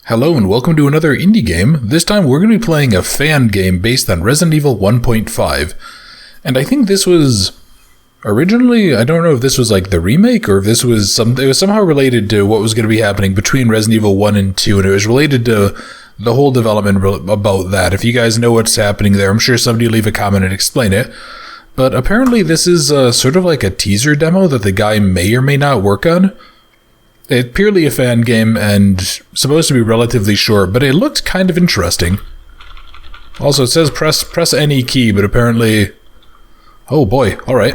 Hello and welcome to another indie game. This time we're going to be playing a fan game based on Resident Evil 1.5. And I think this was originally, I don't know if this was like the remake or if this was it was somehow related to what was going to be happening between Resident Evil 1 and 2, and it was related to the whole development about that. If you guys know what's happening there, I'm sure somebody will leave a comment and explain it. But apparently this is sort of like a teaser demo that the guy may or may not work on. It's purely a fan game and supposed to be relatively short, but it looked kind of interesting. Also, it says press any key, but apparently... Oh boy, alright.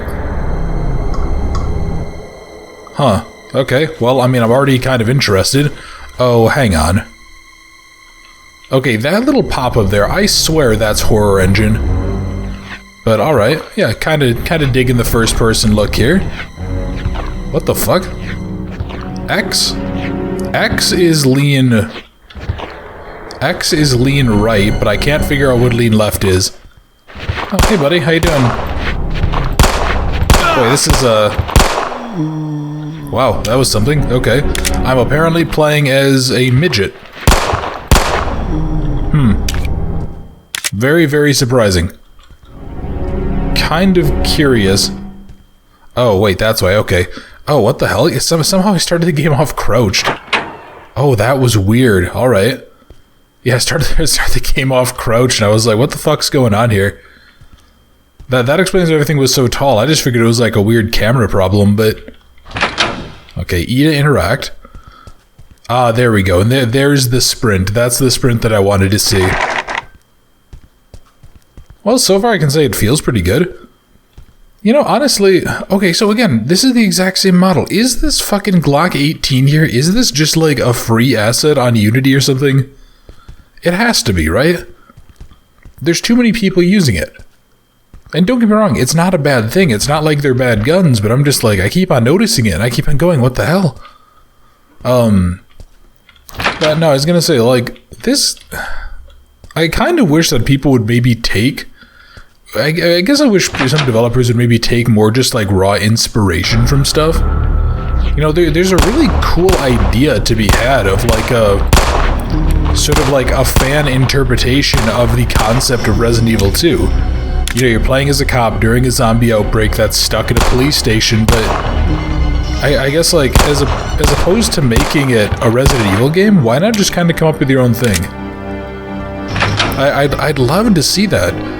Huh, okay, well, I mean, I'm already kind of interested. Oh, hang on. Okay, that little pop-up there, I swear that's Horror Engine. But alright, yeah, kind of digging the first-person look here. What the fuck? X is lean right, but I can't figure out what lean left is. Oh, hey buddy, how you doing? Boy, this is wow, that was something. Okay. I'm apparently playing as a midget. Very, very surprising. Kind of curious. Oh, wait, that's why, okay. Oh, what the hell? Somehow I started the game off crouched. Oh, that was weird. Alright. Yeah, I started the game off crouched, and I was like, what the fuck's going on here? That explains why everything was so tall. I just figured it was like a weird camera problem, but... Okay, E to interact. Ah, there we go. And there's the sprint. That's the sprint that I wanted to see. Well, so far I can say it feels pretty good. You know, honestly, okay, so again, this is the exact same model. Is this fucking Glock 18 here? Is this just like a free asset on Unity or something? It has to be, right? There's too many people using it. And don't get me wrong, it's not a bad thing. It's not like they're bad guns, but I'm just like, I keep on noticing it, and I keep on going, what the hell? But no, I was gonna say, like, this... I kind of wish that people would maybe take... I guess I wish some developers would maybe take more just like raw inspiration from stuff. You know, there's a really cool idea to be had of like a sort of like a fan interpretation of the concept of Resident Evil 2. You know, you're playing as a cop during a zombie outbreak that's stuck in a police station, but I guess like as opposed to making it a Resident Evil game, why not just kind of come up with your own thing? I'd love to see that.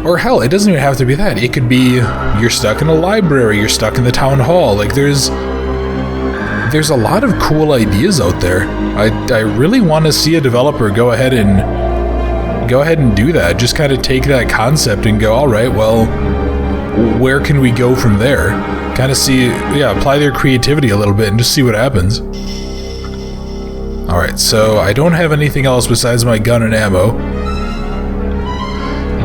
Or hell, it doesn't even have to be that. It could be you're stuck in a library, you're stuck in the town hall. Like there's a lot of cool ideas out there. I really want to see a developer go ahead and do that. Just kind of take that concept and go, all right, well, where can we go from there? Kind of see, yeah, apply their creativity a little bit and just see what happens. All right, so I don't have anything else besides my gun and ammo.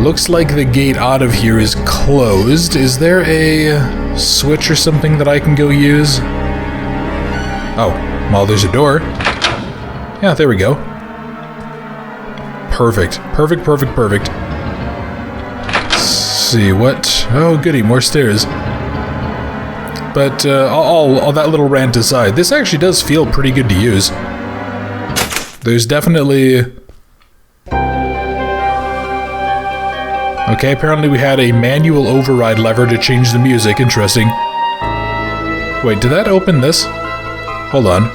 Looks like the gate out of here is closed. Is there a switch or something that I can go use? Oh, well, there's a door. Yeah, there we go. Perfect. Perfect. Let's see, what? Oh, goody, more stairs. But, all that little rant aside, this actually does feel pretty good to use. There's definitely... Okay, apparently we had a manual override lever to change the music. Interesting. Wait, did that open this? Hold on.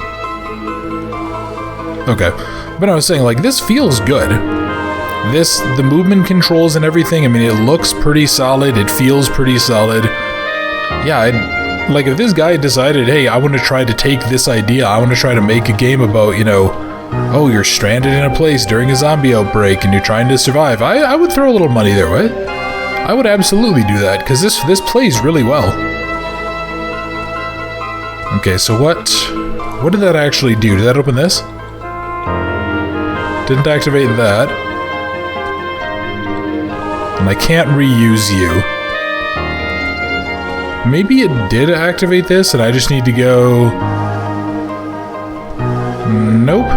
Okay. But I was saying, like, this feels good. The movement controls and everything, I mean, it looks pretty solid. It feels pretty solid. Yeah, like, if this guy decided, hey, I want to try to take this idea, I want to try to make a game about, you know, oh, you're stranded in a place during a zombie outbreak and you're trying to survive. I would throw a little money their way. I would absolutely do that, because this plays really well. Okay, so what did that actually do? Did that open this? Didn't activate that. And I can't reuse you. Maybe it did activate this and I just need to go... Nope.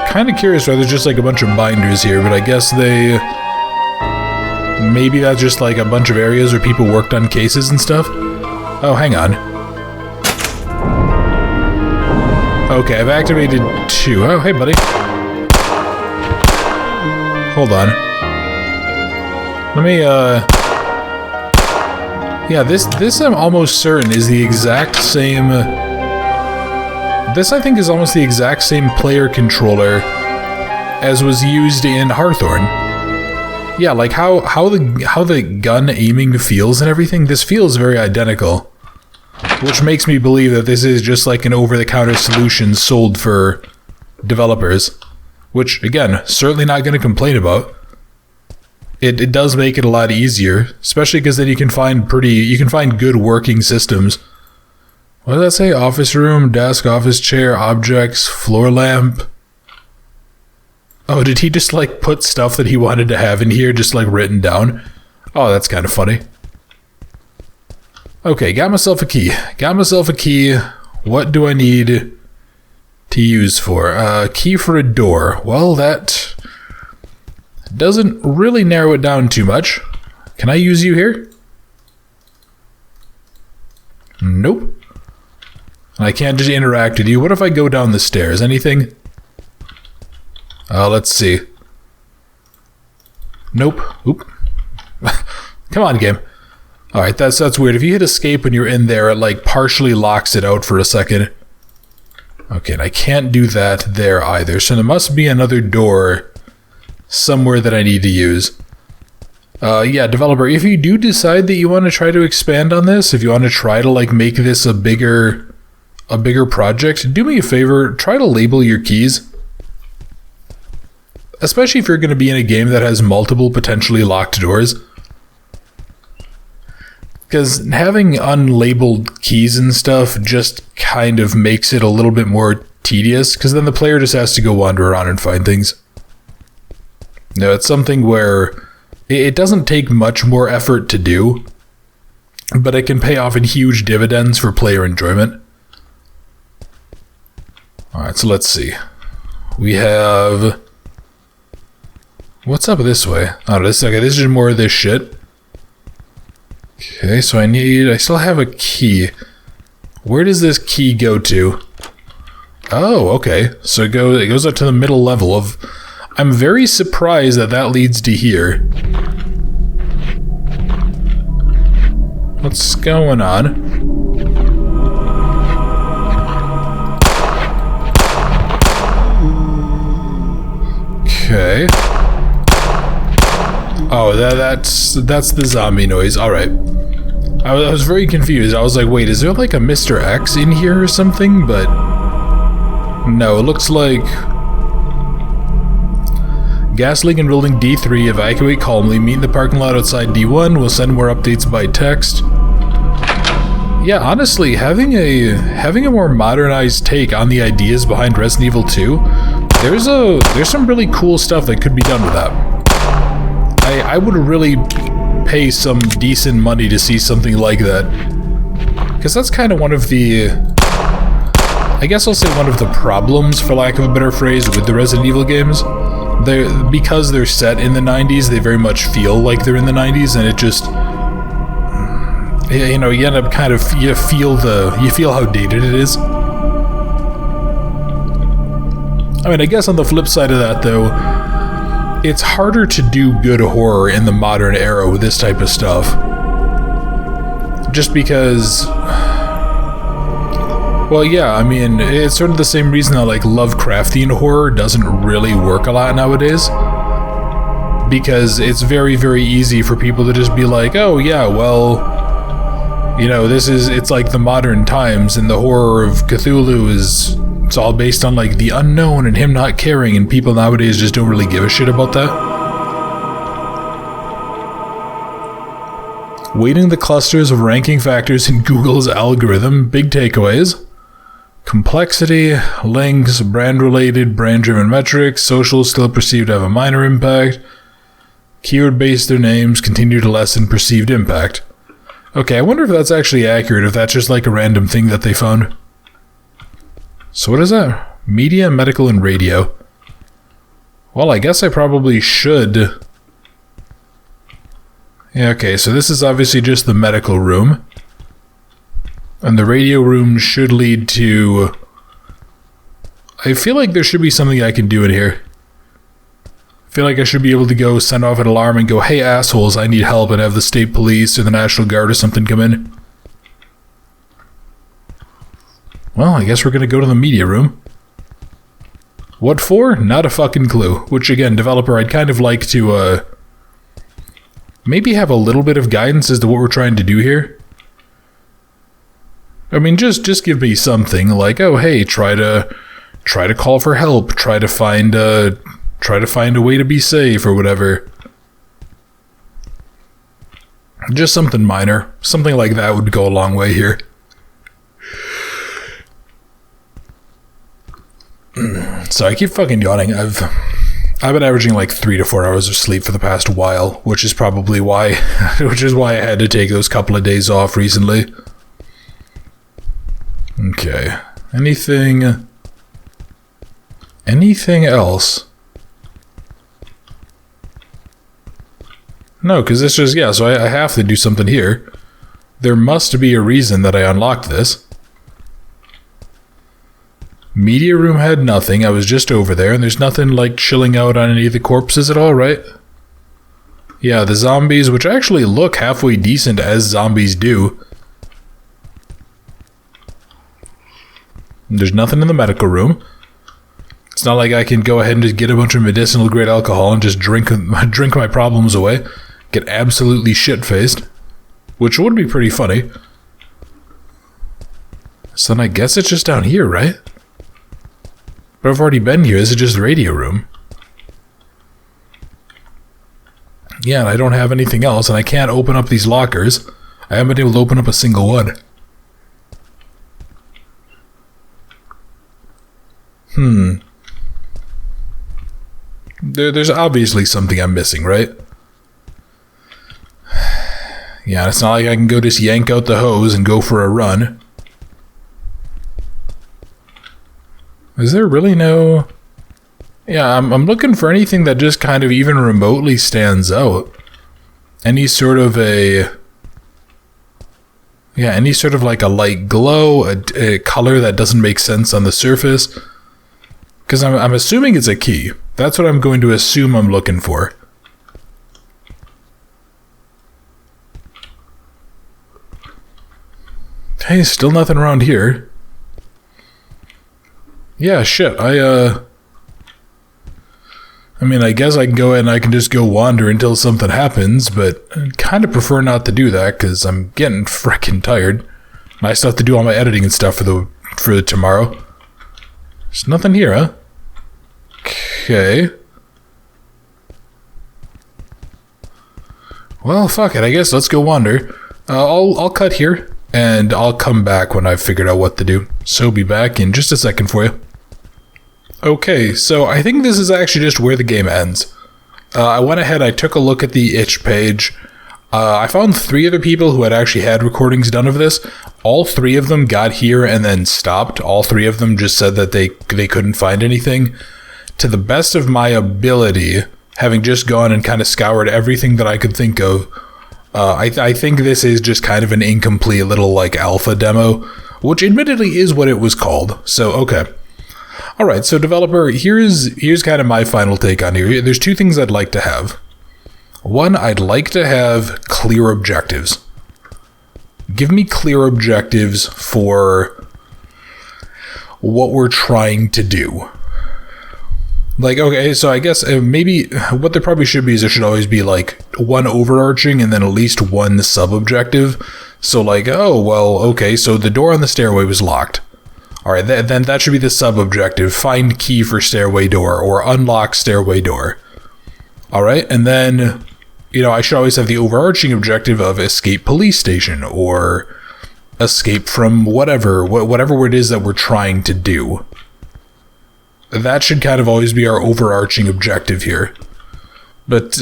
Kind of curious why there's just like a bunch of binders here, but I guess maybe that's just like a bunch of areas where people worked on cases and stuff. Oh, hang on. Okay, I've activated 2. Oh, hey, buddy. Hold on. Let me, yeah, this I'm almost certain is the exact same... This, I think, is almost the exact same player controller as was used in Hawthorne. Yeah, like how the gun aiming feels and everything, this feels very identical. Which makes me believe that this is just like an over-the-counter solution sold for developers. Which, again, certainly not going to complain about. It does make it a lot easier, especially because then you can find good working systems. What does that say? Office room, desk, office chair, objects, floor lamp. Oh, did he just like put stuff that he wanted to have in here just like written down? Oh, that's kind of funny. Okay, got myself a key. What do I need to use for? Key for a door. Well, that doesn't really narrow it down too much. Can I use you here? Nope. I can't just interact with you. What if I go down the stairs? Anything? Let's see. Nope. Oop. Come on, game. Alright, that's weird. If you hit escape when you're in there, it like partially locks it out for a second. Okay, and I can't do that there either. So there must be another door somewhere that I need to use. Yeah, developer, if you do decide that you want to try to expand on this, if you want to try to like make this a bigger project, do me a favor, try to label your keys. Especially if you're going to be in a game that has multiple potentially locked doors. Because having unlabeled keys and stuff just kind of makes it a little bit more tedious, because then the player just has to go wander around and find things. No, it's something where it doesn't take much more effort to do, but it can pay off in huge dividends for player enjoyment. Alright, so let's see. We have... What's up this way? Oh, this is just more of this shit. Okay, so I still have a key. Where does this key go to? Oh, okay. So it goes up to the middle level of... I'm very surprised that leads to here. What's going on? Okay. Oh, that's the zombie noise. Alright. I was very confused. I was like, wait, is there like a Mr. X in here or something? But no, it looks like gas leak in building D3. Evacuate calmly. Meet in the parking lot outside D1. We'll send more updates by text. Yeah, honestly, having a more modernized take on the ideas behind Resident Evil 2, there's some really cool stuff that could be done with that. I would really pay some decent money to see something like that. Because that's kind of one of the... I guess I'll say one of the problems, for lack of a better phrase, with the Resident Evil games. Because they're set in the 90s, they very much feel like they're in the 90s, and it just... You know, you end up kind of... You feel how dated it is. I mean, I guess on the flip side of that, though... It's harder to do good horror in the modern era with this type of stuff. Just because... Well, yeah, I mean, it's sort of the same reason that, like, Lovecraftian horror doesn't really work a lot nowadays. Because it's very, very easy for people to just be like, oh, yeah, well... You know, it's like the modern times, and the horror of Cthulhu is... It's all based on, like, the unknown and him not caring, and people nowadays just don't really give a shit about that. Weighting the clusters of ranking factors in Google's algorithm. Big takeaways. Complexity, links, brand-related, brand-driven metrics, social still perceived to have a minor impact. Keyword-based their names continue to lessen perceived impact. Okay, I wonder if that's actually accurate, if that's just like a random thing that they found. So what is that? Media, medical, and radio. Well, I guess I probably should... Yeah, okay, so this is obviously just the medical room. And the radio room should lead to I feel like there should be something I can do in here. I feel like I should be able to go send off an alarm and go, hey assholes, I need help, and have the state police or the National Guard or something come in. Well, I guess we're gonna go to the media room. What for? Not a fucking clue. Which, again, developer, I'd kind of like to, maybe have a little bit of guidance as to what we're trying to do here. I mean, just give me something like, oh, hey, try to call for help, try to find a way to be safe or whatever. Just something minor. Something like that would go a long way here. So I keep fucking yawning. I've been averaging like 3 to 4 hours of sleep for the past while, which is probably why I had to take those couple of days off recently. Okay. Anything else? No, because this just, yeah, so I have to do something here. There must be a reason that I unlocked this. Media room had nothing. I was just over there, and there's nothing like chilling out on any of the corpses at all, right? Yeah, the zombies, which actually look halfway decent as zombies do. There's nothing in the medical room. It's not like I can go ahead and just get a bunch of medicinal grade alcohol and just drink my problems away. Get absolutely shit-faced. Which would be pretty funny. So then I guess it's just down here, right? But I've already been here. This is just the radio room. Yeah, and I don't have anything else, and I can't open up these lockers. I haven't been able to open up a single one. There's obviously something I'm missing, right? Yeah, it's not like I can go just yank out the hose and go for a run. Is there really no... Yeah, I'm looking for anything that just kind of even remotely stands out. Any sort of a... Yeah, any sort of like a light glow, a color that doesn't make sense on the surface. Because I'm assuming it's a key. That's what I'm going to assume I'm looking for. Hey, still nothing around here. Yeah, shit, I mean, I guess I can go ahead and I can just go wander until something happens, but I'd kind of prefer not to do that, because I'm getting frickin' tired. And I still have to do all my editing and stuff for tomorrow. There's nothing here, huh? Okay. Well, fuck it, I guess let's go wander. I'll cut here, and I'll come back when I've figured out what to do. So be back in just a second for you. Okay, so I think this is actually just where the game ends. I went ahead, I took a look at the itch page. I found 3 other people who had actually had recordings done of this. All 3 of them got here and then stopped. All 3 of them just said that they couldn't find anything. To the best of my ability, having just gone and kind of scoured everything that I could think of, I think this is just kind of an incomplete little like alpha demo, which admittedly is what it was called. So, okay. Alright, so developer, here's kind of my final take on here. There's 2 things I'd like to have. One, I'd like to have clear objectives. Give me clear objectives for what we're trying to do. Like, okay, so I guess maybe what there probably should be is there should always be like one overarching and then at least one sub-objective. So like, oh, well, okay, so the door on the stairway was locked. Alright, then that should be the sub-objective. Find key for stairway door or unlock stairway door. Alright, and then, you know, I should always have the overarching objective of escape police station or escape from whatever it is that we're trying to do. That should kind of always be our overarching objective here. But,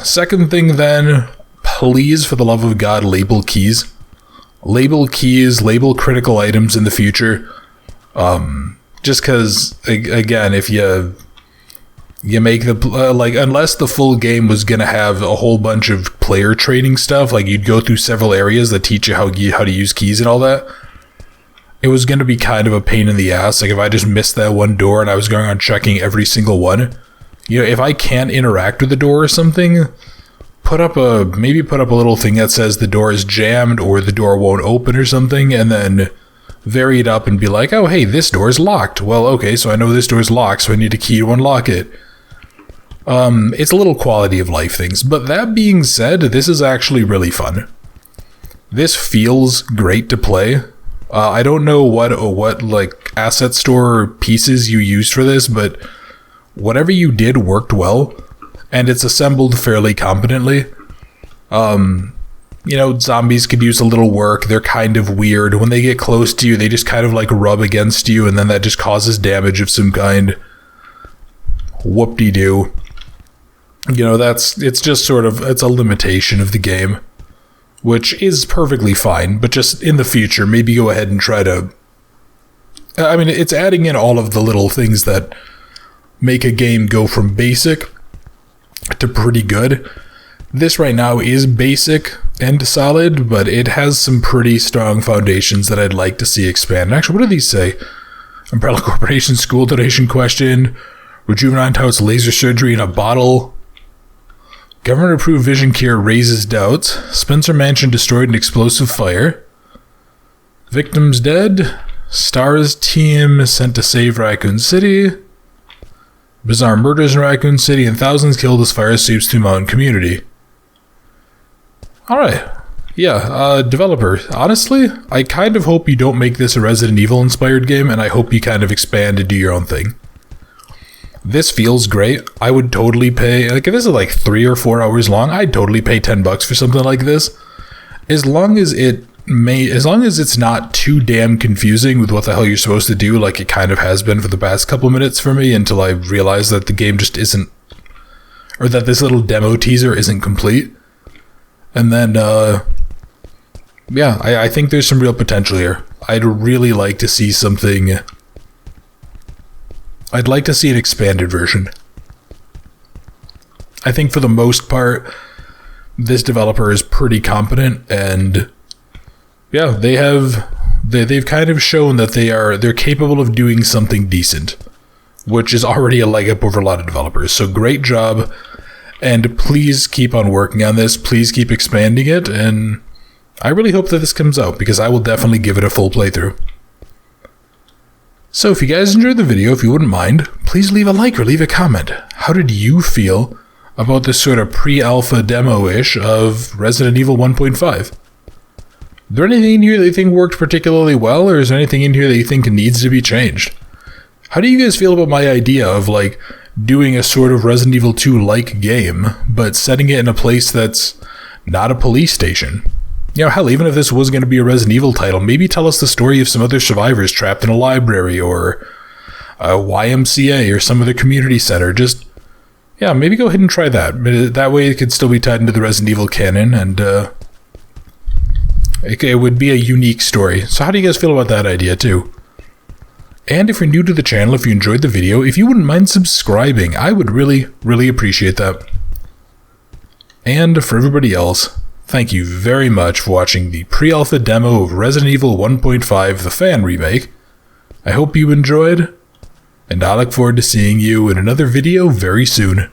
second thing then, please, for the love of God, label keys. Label keys, label critical items in the future. Just because, again, if you make the, like, unless the full game was gonna have a whole bunch of player training stuff, like you'd go through several areas that teach you how to use keys and all that. it was going to be kind of a pain in the ass. Like if I just missed that one door and I was going on checking every single one, you know, if I can't interact with the door or something, maybe put up a little thing that says the door is jammed or the door won't open or something, and then vary it up and be like, oh, hey, this door is locked. Well, okay, so I know this door is locked, so I need a key to unlock it. It's a little quality of life things. But that being said, this is actually really fun. This feels great to play. I don't know what like asset store pieces you used for this, but whatever you did worked well, and it's assembled fairly competently. You know, zombies could use a little work. They're kind of weird. When they get close to you, they just kind of like rub against you, and then that just causes damage of some kind. Whoop-de-doo. You know, it's just sort of, it's a limitation of the game, which is perfectly fine, but just in the future, maybe go ahead and try to... I mean, it's adding in all of the little things that make a game go from basic to pretty good. This right now is basic and solid, but it has some pretty strong foundations that I'd like to see expand. Actually, what do these say? Umbrella Corporation school donation question, Rejuvenant House laser surgery in a bottle, government-approved vision cure raises doubts, Spencer Mansion destroyed in explosive fire, victims dead, Stars team sent to save Raccoon City, bizarre murders in Raccoon City, and thousands killed as fire sweeps through mountain community. Alright. Yeah, developer, honestly, I kind of hope you don't make this a Resident Evil inspired game, and I hope you kind of expand and do your own thing. This feels great. I would totally pay, like if this is like 3 or 4 hours long, I'd totally pay $10 for something like this. As long as it's not too damn confusing with what the hell you're supposed to do, like it kind of has been for the past couple minutes for me, until I realized that the game just isn't, or that this little demo teaser isn't complete. And then, yeah, I think there's some real potential here. I'd really like to see something... I'd like to see an expanded version. I think for the most part, this developer is pretty competent, and yeah, they've kind of shown that they're capable of doing something decent, which is already a leg up over a lot of developers. So great job, and please keep on working on this. Please keep expanding it, and I really hope that this comes out, because I will definitely give it a full playthrough. So if you guys enjoyed the video, if you wouldn't mind, please leave a like or leave a comment. How did you feel about this sort of pre-alpha demo-ish of Resident Evil 1.5? Is there anything in here that you think worked particularly well, or is there anything in here that you think needs to be changed? How do you guys feel about my idea of like doing a sort of Resident Evil 2-like game, but setting it in a place that's not a police station? You know, hell, even if this was going to be a Resident Evil title, maybe tell us the story of some other survivors trapped in a library, or a YMCA, or some other community center. Just, yeah, maybe go ahead and try that. That way it could still be tied into the Resident Evil canon, and it would be a unique story. So how do you guys feel about that idea, too? And if you're new to the channel, if you enjoyed the video, if you wouldn't mind subscribing, I would really, really appreciate that. And for everybody else, thank you very much for watching the pre-alpha demo of Resident Evil 1.5, the fan remake. I hope you enjoyed, and I look forward to seeing you in another video very soon.